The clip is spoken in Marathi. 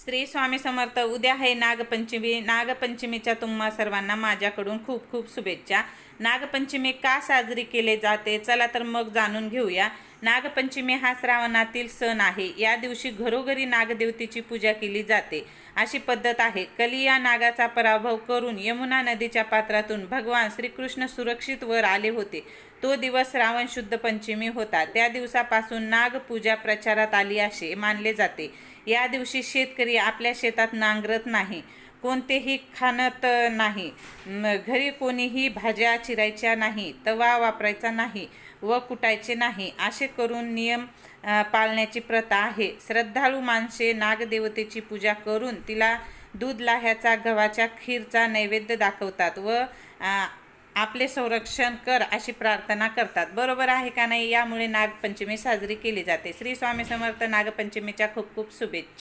श्री स्वामी समर्थ. उद्या आहे नागपंचमी. नागपंचमीच्या तुम्हा सर्वांना माझ्याकडून खूप खूप शुभेच्छा. नागपंचमी का साजरी केली जाते, चला तर मग जाणून घेऊया. नागपंचमी हा श्रावणातील सण आहे. या दिवशी घरोघरी नागदेवतेची पूजा केली जाते अशी पद्धत आहे. कली या नागाचा पराभव करून यमुना नदीच्या पात्रातून भगवान श्रीकृष्ण सुरक्षित वर आले होते. तो दिवस श्रावण शुद्ध पंचमी होता. त्या दिवसापासून नागपूजा प्रचारात आली असे मानले जाते. या दिवशी शेतकरी आपल्या शेतात नांगरत नाही, कोणतेही खाणत नाही, घरी कोणीही भाज्या चिरायच्या नाही, तवा वापरायचा नाही व कुटायचे नाही असे करून नियम पाळण्याची प्रथा आहे. श्रद्धाळू माणसे नागदेवतेची पूजा करून तिला दूध लाह्याचा गव्हाच्या खीरचा नैवेद्य दाखवतात व आपले संरक्षण कर अशी प्रार्थना करतात. बरोबर आहे का नाही? यामुळे नागपंचमी साजरी केली जाते. श्री स्वामी समर्थ. नागपंचमीच्या खूप खूप शुभेच्छा.